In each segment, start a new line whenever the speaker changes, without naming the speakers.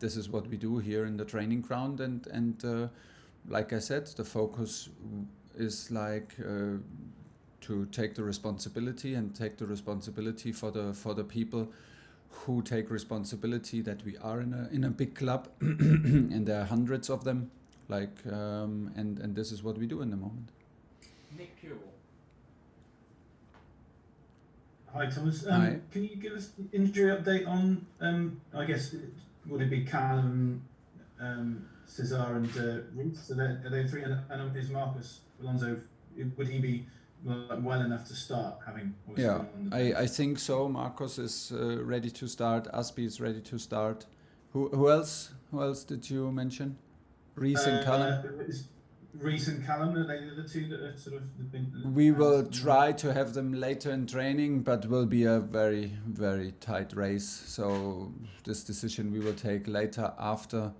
this is what we do here in the training ground, and like I said, the focus is like to take the responsibility for the people who take responsibility that we are in a big club and there are hundreds of them, like and this is what we do in the moment.
Nick Pure.
Hi Thomas.
Hi.
Can you give us an injury update on I guess would it be Callum, Cesar and Ruth? Are they three? And is Marcos Alonso, would he be well enough to start having?
Yeah, I think so. Marcos is ready to start. Aspi is ready to start. Who else? Who else did you mention? Reece and Callum.
Reece and Callum, are they the two that are sort of been?
We will try to have them later in training, but will be a very, very tight race. So this decision we will take later after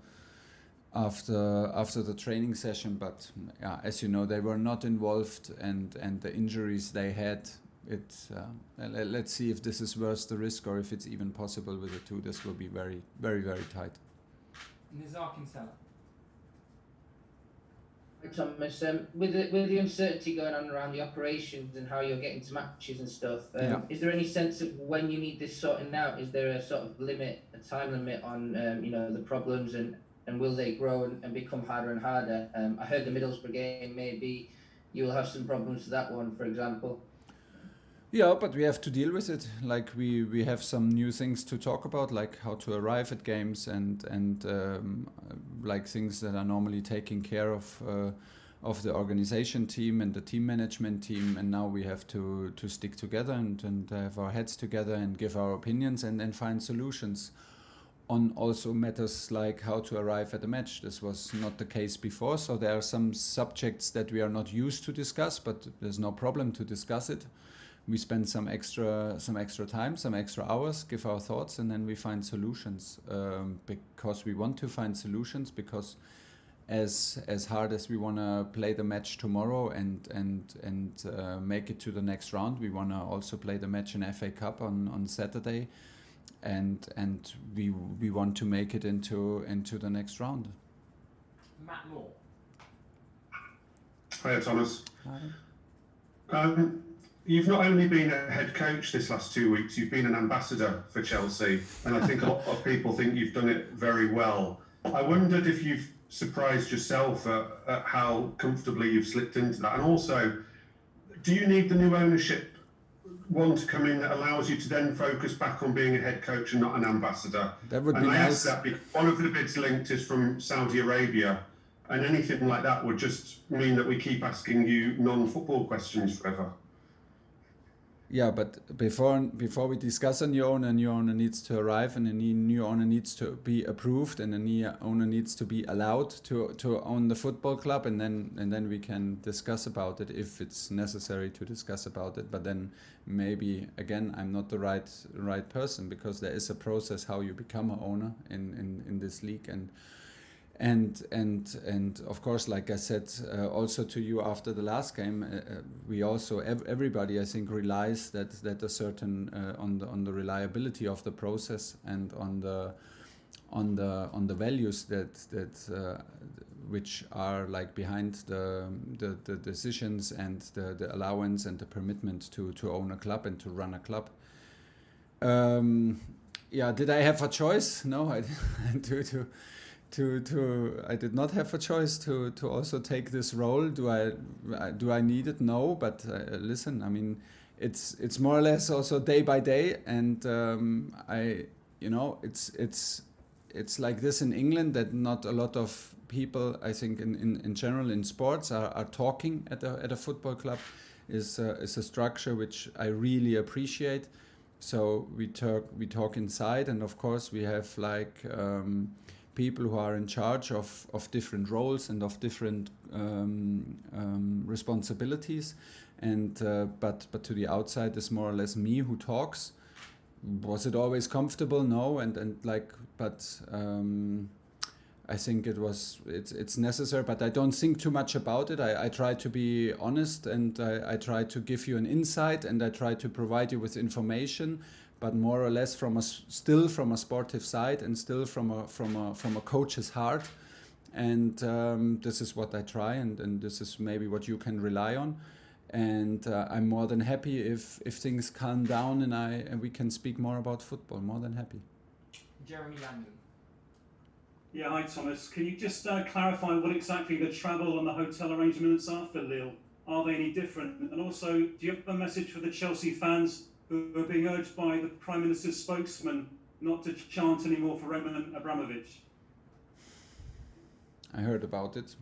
the training session. But yeah, as you know, they were not involved, and the injuries they had. Let's see if this is worth the risk or if it's even possible with the two. This will be very, very, very tight.
Nizar Kinsella.
Thomas, with the uncertainty going on around the operations and how you're getting to matches and stuff, is there any sense of when you need this sorting out? Is there a sort of limit, a time limit on the problems, and will they grow and become harder and harder? I heard the Middlesbrough game, maybe you will have some problems with that one, for example.
Yeah, but we have to deal with it. Like we have some new things to talk about, like how to arrive at games and like things that are normally taken care of the organization team and the team management team. And now we have to stick together and have our heads together and give our opinions and then find solutions on also matters like how to arrive at a match. This was not the case before, so there are some subjects that we are not used to discuss, but there's no problem to discuss it. We spend some extra time, some extra hours, give our thoughts, and then we find solutions because we want to find solutions. Because as hard as we want to play the match tomorrow and make it to the next round, we want to also play the match in FA Cup on Saturday, and we want to make it into the next round.
Matt Law.
Hi, Thomas.
Hi.
You've not only been a head coach this last 2 weeks, you've been an ambassador for Chelsea, and I think a lot of people think you've done it very well. I wondered if you've surprised yourself at how comfortably you've slipped into that, and also, do you need the new ownership one to come in that allows you to then focus back on being a head coach and not an ambassador?
That would be
nice.
nice.
I ask that because one of the bids linked is from Saudi Arabia, and anything like that would just mean that we keep asking you non-football questions forever.
Yeah, but before we discuss a new owner needs to arrive, and a new owner needs to be approved, and a new owner needs to be allowed to own the football club, and then we can discuss about it if it's necessary to discuss about it. But then maybe again I'm not the right person, because there is a process how you become an owner in this league, and of course, like I said also to you after the last game, we also everybody I think relies that a certain on the reliability of the process and on the values that which are like behind the decisions and the allowance and the permittment to own a club and to run a club. Yeah, did I have a choice? No, I I did not have a choice to also take this role. Do I need it? No, but listen, I mean, it's more or less also day by day, and it's like this in England, that not a lot of people, I think in general in sports are talking at a football club is a structure which I really appreciate. So we talk inside, and of course we have like people who are in charge of different roles and of different responsibilities, and but to the outside is more or less me who talks. Was it always comfortable? No, and like, but I think it's necessary, but I don't think too much about it. I try to be honest, and I try to give you an insight, and I try to provide you with information, but more or less still from a sportive side and still from a coach's heart. And this is what I try, and this is maybe what you can rely on. And I'm more than happy if things calm down and we can speak more about football. More than happy.
Jeremy Landon.
Yeah, hi Thomas. Can you just clarify what exactly the travel and the hotel arrangements are for Lille? Are they any different? And also, do you have a message for the Chelsea fans who are being urged by the Prime Minister's spokesman not to chant anymore for Roman Abramovich?
I heard about it.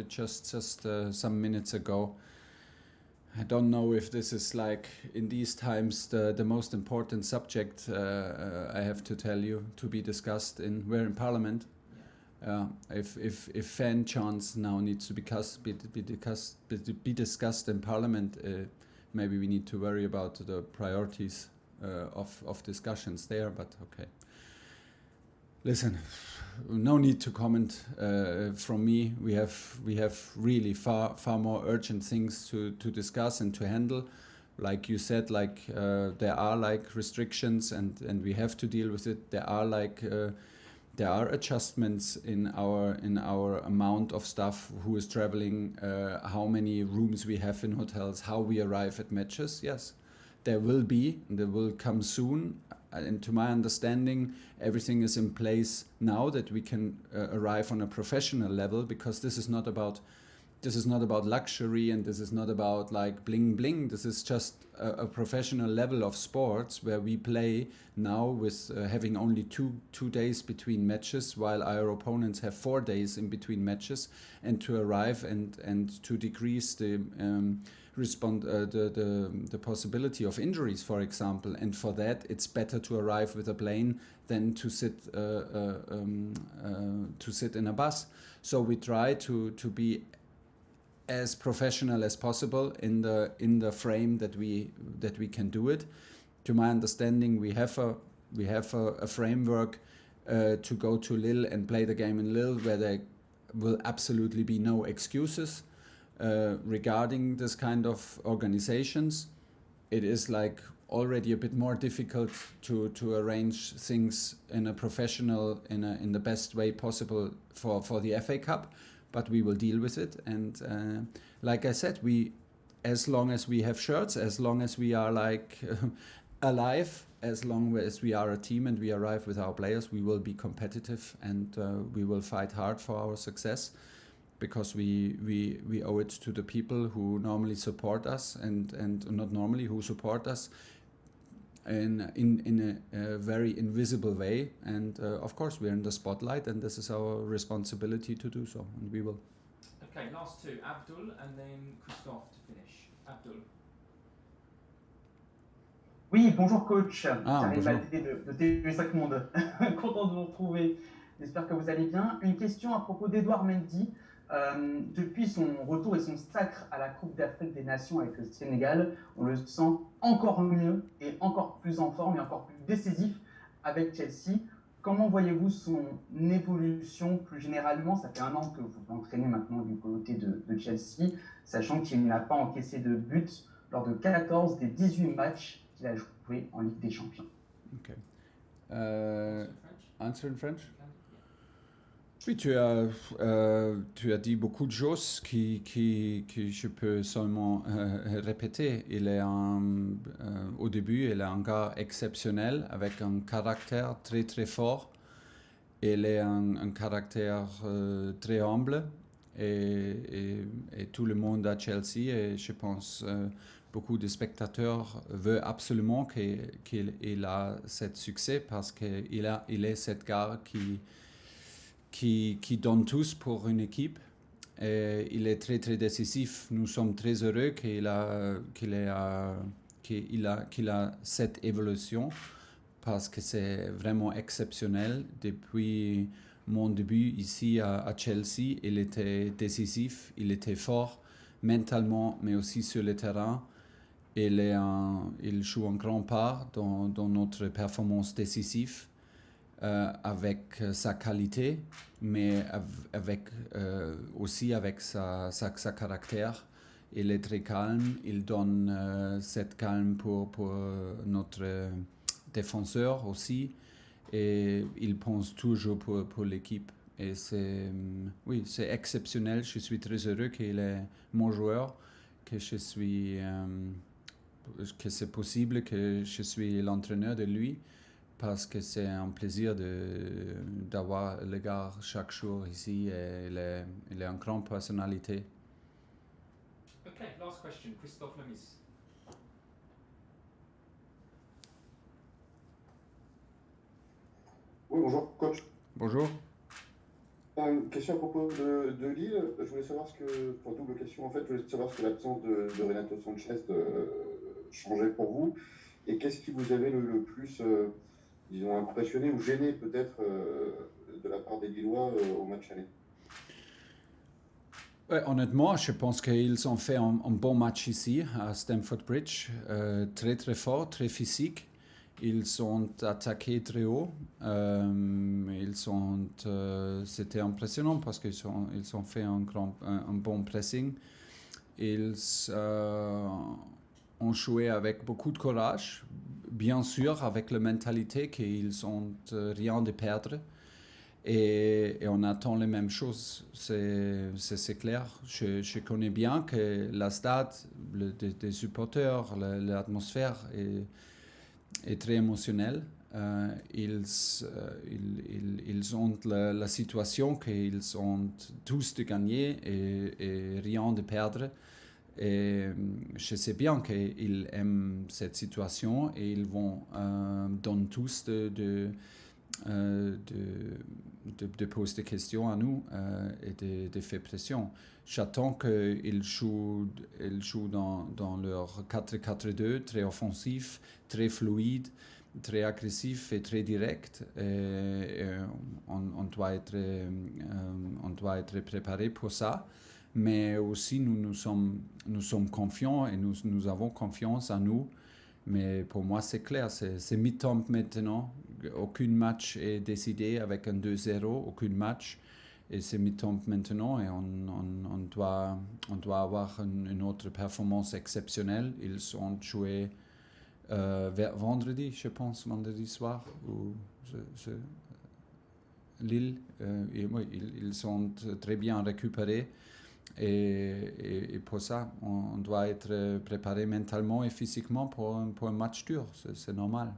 Just some minutes ago. I don't know if this is like in these times the most important subject I have to tell you to be discussed we're in Parliament. If fan chants now needs to be discussed in Parliament, maybe we need to worry about the priorities of discussions there. But okay, listen, no need to comment from me. We have really far more urgent things to discuss and to handle. Like you said, there are like restrictions and we have to deal with it. There are adjustments in our amount of staff who is traveling, how many rooms we have in hotels, how we arrive at matches. Yes, there will come soon. And to my understanding, everything is in place now that we can arrive on a professional level, because this is not about luxury and this is not about like bling bling. This is just a professional level of sports where we play now with having only two days between matches, while our opponents have 4 days in between matches, and to arrive and to decrease the the possibility of injuries, for example. And for that, it's better to arrive with a plane than to sit in a bus. So we try to be as professional as possible in the frame that we can do it. To my understanding, we have a framework to go to Lille and play the game in Lille, where there will absolutely be no excuses regarding this kind of organizations. It is like already a bit more difficult to arrange things in a professional, in the best way possible for the FA Cup, but we will deal with it. And like I said, as long as we have shirts, as long as we are like alive, as long as we are a team and we arrive with our players, we will be competitive and we will fight hard for our success, because we owe it to the people who normally support us and not normally, who support us in a very invisible way. And of course we're in the spotlight, and this is our responsibility to do so, and we will.
Okay, last two, Abdul and then Christophe to finish. Abdul.
Oui, bonjour coach. Karim
Bonjour.
Balté de TV5 Monde. Content de vous retrouver. J'espère que vous allez bien. Une question à propos d'Edouard Mendy. Depuis son retour et son sacre à la Coupe d'Afrique des Nations avec le Sénégal, on le sent encore mieux et encore plus en forme et encore plus décisif avec Chelsea. Comment voyez-vous son évolution plus généralement? Ça fait 1 an que vous l'entraînez maintenant du côté de Chelsea, sachant qu'il n'a pas encaissé de but lors de 14 des 18 matchs qu'il a joué en Ligue des Champions.
Okay. Answer in French? Oui, tu as dit beaucoup de choses que je peux seulement répéter. Il est au début, il est un gars exceptionnel avec un caractère très très fort. Il est un caractère très humble et tout le monde à Chelsea, et je pense beaucoup de spectateurs veulent absolument qu'il a ce succès, parce qu'il est cet gars qui donne tous pour une équipe. Et il est très très décisif. Nous sommes très heureux qu'il a cette évolution, parce que c'est vraiment exceptionnel. Depuis mon début ici à Chelsea, il était décisif, il était fort mentalement, mais aussi sur le terrain. Il joue un grand part dans notre performance décisive. Avec sa qualité, mais aussi avec sa caractère. Il est très calme, il donne cette calme pour notre défenseur aussi, et il pense toujours pour l'équipe. Et c'est exceptionnel. Je suis très heureux qu'il est mon joueur, que c'est possible que je suis l'entraîneur de lui, parce que c'est un plaisir d'avoir le gars chaque jour ici, et il est une grande personnalité.
Okay, last question, Christophe Lemis.
Oui, bonjour coach.
Bonjour.
Une question à propos de Lille. Je voulais savoir double question en fait, je voulais savoir ce que l'absence de Renato Sanchez changeait pour vous, et qu'est-ce qui vous avait le plus, disons, impressionné ou gêné peut-être de la part des Lillois au match aller.
Ouais, honnêtement, je pense qu'ils ont fait un bon match ici à Stamford Bridge, très très fort, très physique. Ils ont attaqué très haut. C'était impressionnant parce qu'ils ont fait un bon pressing. Ils ont joué avec beaucoup de courage, bien sûr avec la mentalité qu'ils n'ont rien de perdre. Et on attend les mêmes choses, c'est clair. Je connais bien que la stade, des supporters, l'atmosphère est très émotionnelle. Ils ont la situation qu'ils ont tous de gagner et rien de perdre. Et je sais bien qu'ils aiment cette situation et ils vont donner tous de poser des questions à nous et de faire pression. J'attends qu'ils jouent dans leur 4-4-2, très offensif, très fluide, très agressif et très direct. On doit être préparé pour ça. Mais aussi, nous sommes confiants et nous avons confiance en nous. Mais pour moi, c'est clair, c'est mi-temps maintenant. Aucun match est décidé avec un 2-0, aucun match. Et c'est mi-temps maintenant et on doit avoir une autre performance exceptionnelle. Ils ont joué vendredi, je pense, vendredi soir, Lille. Ils sont très bien récupérés. Et pour ça, on doit être préparé mentalement et physiquement pour un match dur, c'est normal.